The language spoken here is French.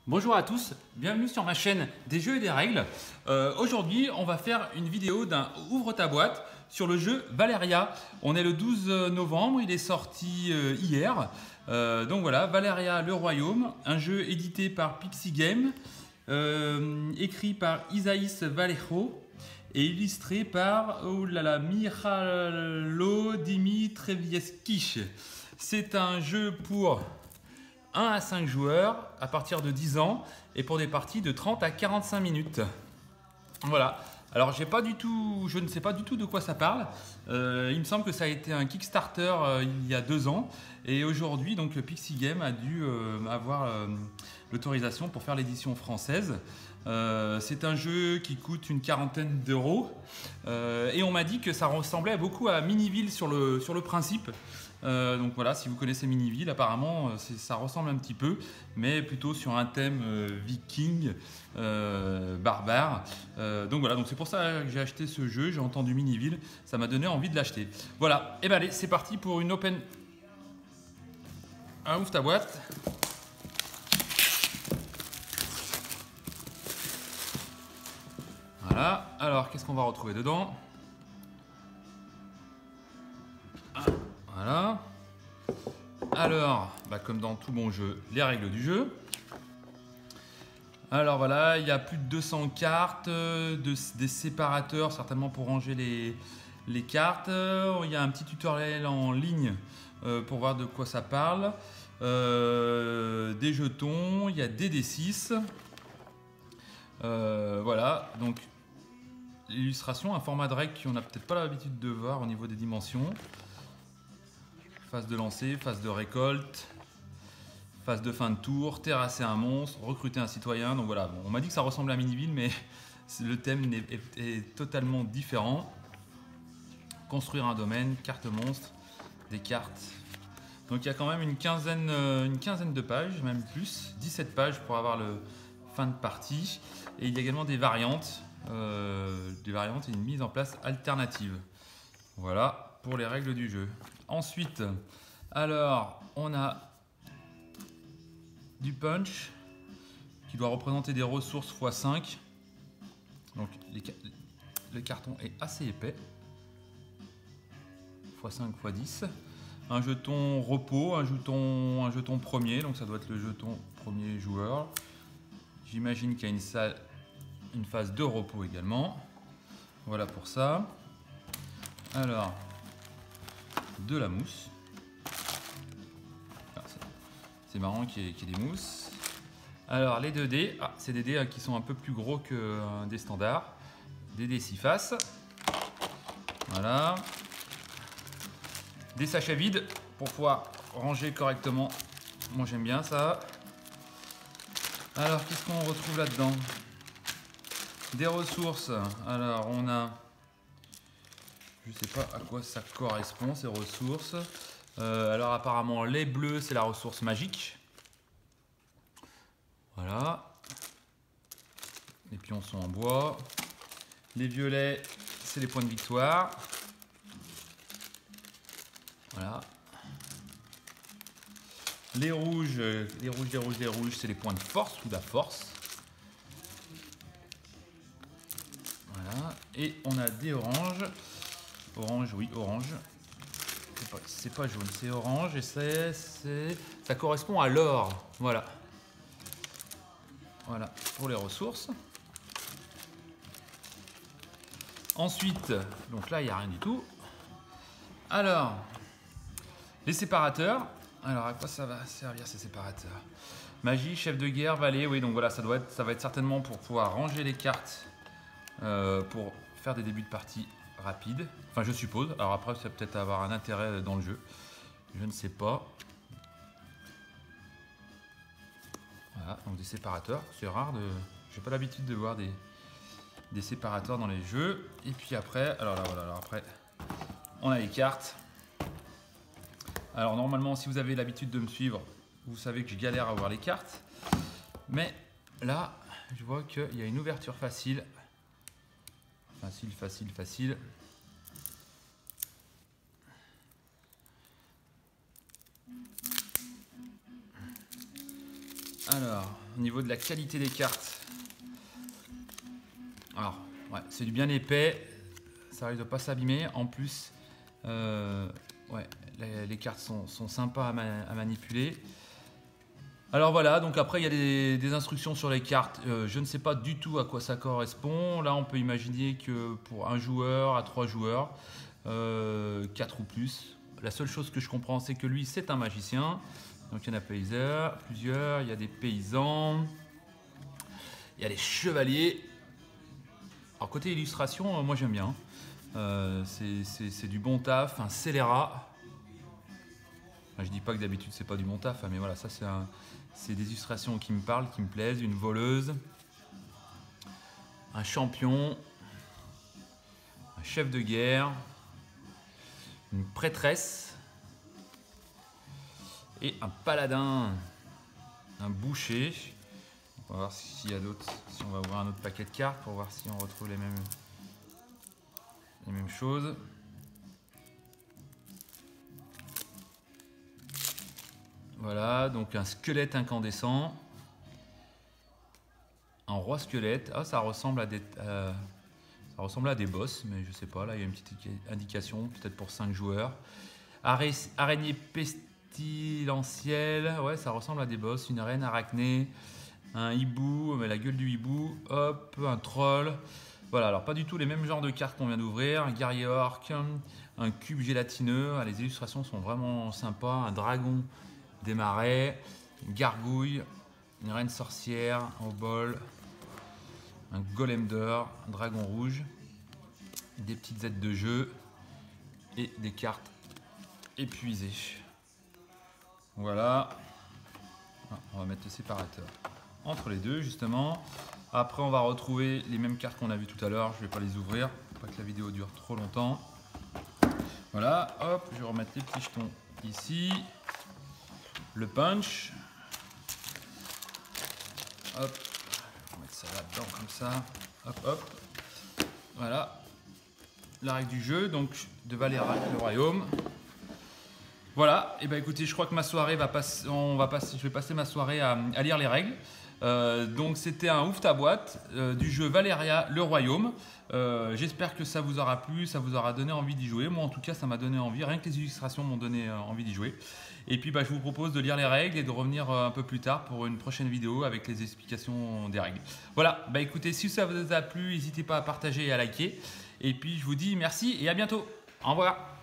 Bonjour à tous, bienvenue sur ma chaîne des jeux et des règles. Aujourd'hui, on va faire une vidéo d'un ouvre ta boîte sur le jeu Valeria. On est le 12 novembre, il est sorti hier. Donc voilà, Valeria le Royaume, un jeu édité par Pixie Game, écrit par Isaïs Vallejo et illustré par Mihailo Dimitrievski. C'est un jeu pour 1 à 5 joueurs à partir de 10 ans et pour des parties de 30 à 45 minutes. Voilà. Alors je ne sais pas du tout de quoi ça parle. Il me semble que ça a été un Kickstarter il y a 2 ans et aujourd'hui donc Pixie Game a dû avoir l'autorisation pour faire l'édition française. C'est un jeu qui coûte une quarantaine d'euros et on m'a dit que ça ressemblait beaucoup à Miniville sur le principe. Donc voilà, si vous connaissez Miniville, apparemment ça ressemble un petit peu, mais plutôt sur un thème viking, barbare. Donc voilà, donc c'est pour ça que j'ai acheté ce jeu, j'ai entendu Miniville, ça m'a donné envie de l'acheter. Voilà, et ben allez, c'est parti pour une open. Ah, ouvre ta boîte. Voilà, alors qu'est-ce qu'on va retrouver dedans? Voilà. Alors, comme dans tout bon jeu, les règles du jeu. Alors voilà, il y a plus de 200 cartes, des séparateurs certainement pour ranger les cartes. Il y a un petit tutoriel en ligne pour voir de quoi ça parle. Des jetons, il y a des D6. Voilà, donc l'illustration, un format de règle qu'on n'a peut-être pas l'habitude de voir au niveau des dimensions. Phase de lancer, phase de récolte, phase de fin de tour, terrasser un monstre, recruter un citoyen. Donc voilà, bon, on m'a dit que ça ressemblait à Miniville, mais le thème est totalement différent. Construire un domaine, carte monstre, des cartes. Donc il y a quand même une quinzaine de pages, même plus, 17 pages pour avoir le fin de partie. Et il y a également des variantes et une mise en place alternative. Voilà pour les règles du jeu. Ensuite, alors, on a du punch qui doit représenter des ressources x5. Donc, le carton est assez épais. x5, x10. Un jeton repos, un jeton premier. Donc, ça doit être le jeton premier joueur. J'imagine qu'il y a une phase de repos également. Voilà pour ça. Alors, de la mousse. C'est marrant qu'il y ait des mousses. Alors les 2 dés, c'est des dés qui sont un peu plus gros que des standards. Des dés 6 faces. Voilà. Des sachets vides pour pouvoir ranger correctement. Moi j'aime bien ça. Alors qu'est-ce qu'on retrouve là-dedans? Des ressources. Alors on a... Je ne sais pas à quoi ça correspond ces ressources. Alors apparemment les bleus c'est la ressource magique. Voilà. Les pions sont en bois. Les violets c'est les points de victoire. Voilà. Les rouges, c'est les points de force ou de la force. Voilà. Et on a des oranges. Orange, oui, orange. C'est pas jaune, c'est orange et ça correspond à l'or. Voilà. Voilà pour les ressources. Ensuite, donc là, il n'y a rien du tout. Alors, les séparateurs. Alors, à quoi ça va servir ces séparateurs? Magie, chef de guerre, valet. Oui, donc voilà, ça va être certainement pour pouvoir ranger les cartes pour faire des débuts de partie rapide, enfin je suppose. Alors après ça peut-être avoir un intérêt dans le jeu, je ne sais pas. Voilà, donc des séparateurs, c'est rare j'ai pas l'habitude de voir des séparateurs dans les jeux. Et puis après, alors là voilà, alors après on a les cartes. Alors normalement si vous avez l'habitude de me suivre, vous savez que je galère à voir les cartes, mais là je vois qu'il y a une ouverture facile. Facile. Alors, au niveau de la qualité des cartes, alors, ouais, c'est du bien épais, ça risque de pas s'abîmer. En plus, ouais, les cartes sont sympas à manipuler. Alors voilà, donc après il y a des instructions sur les cartes. Je ne sais pas du tout à quoi ça correspond. Là, on peut imaginer que pour un joueur à 3 joueurs, 4 ou plus. La seule chose que je comprends, c'est que lui, c'est un magicien. Donc il y en a plusieurs. Il y a des paysans. Il y a les chevaliers. Alors côté illustration, moi j'aime bien. C'est du bon taf, un scélérat. Enfin, je dis pas que d'habitude c'est pas du bon taf, mais voilà, ça c'est des illustrations qui me parlent, qui me plaisent. Une voleuse, un champion, un chef de guerre, une prêtresse et un paladin, un boucher. On va voir s'il y a d'autres, si on va ouvrir un autre paquet de cartes pour voir si on retrouve les mêmes choses. Voilà, donc un squelette incandescent, un roi squelette. Ah, ça ressemble à des boss, mais je sais pas. Là, il y a une petite indication, peut-être pour 5 joueurs. Araignée pestilentielle, ouais, ça ressemble à des boss. Une reine arachnée, un hibou, mais la gueule du hibou. Hop, un troll. Voilà, alors pas du tout les mêmes genres de cartes qu'on vient d'ouvrir. Un guerrier orc, un cube gélatineux. Ah, les illustrations sont vraiment sympas. Un dragon des marais, une gargouille, une reine sorcière, un bol, un golem d'or, un dragon rouge, des petites aides de jeu et des cartes épuisées. Voilà. On va mettre le séparateur entre les deux justement. Après on va retrouver les mêmes cartes qu'on a vues tout à l'heure. Je ne vais pas les ouvrir pour pas que la vidéo dure trop longtemps. Voilà, hop, je vais remettre les petits jetons ici. Le punch. Hop, on va mettre ça là-dedans comme ça. Hop, hop. Voilà. La règle du jeu, donc de Valéria, le royaume. Voilà, et ben écoutez, je crois que ma soirée va passer. Je vais passer ma soirée à lire les règles. Donc c'était un ouf ta boîte du jeu Valéria, le royaume. J'espère que ça vous aura plu, ça vous aura donné envie d'y jouer. Moi en tout cas ça m'a donné envie, rien que les illustrations m'ont donné envie d'y jouer. Et puis bah, je vous propose de lire les règles et de revenir un peu plus tard pour une prochaine vidéo avec les explications des règles. Voilà, bah écoutez, si ça vous a plu, n'hésitez pas à partager et à liker. Et puis je vous dis merci et à bientôt. Au revoir.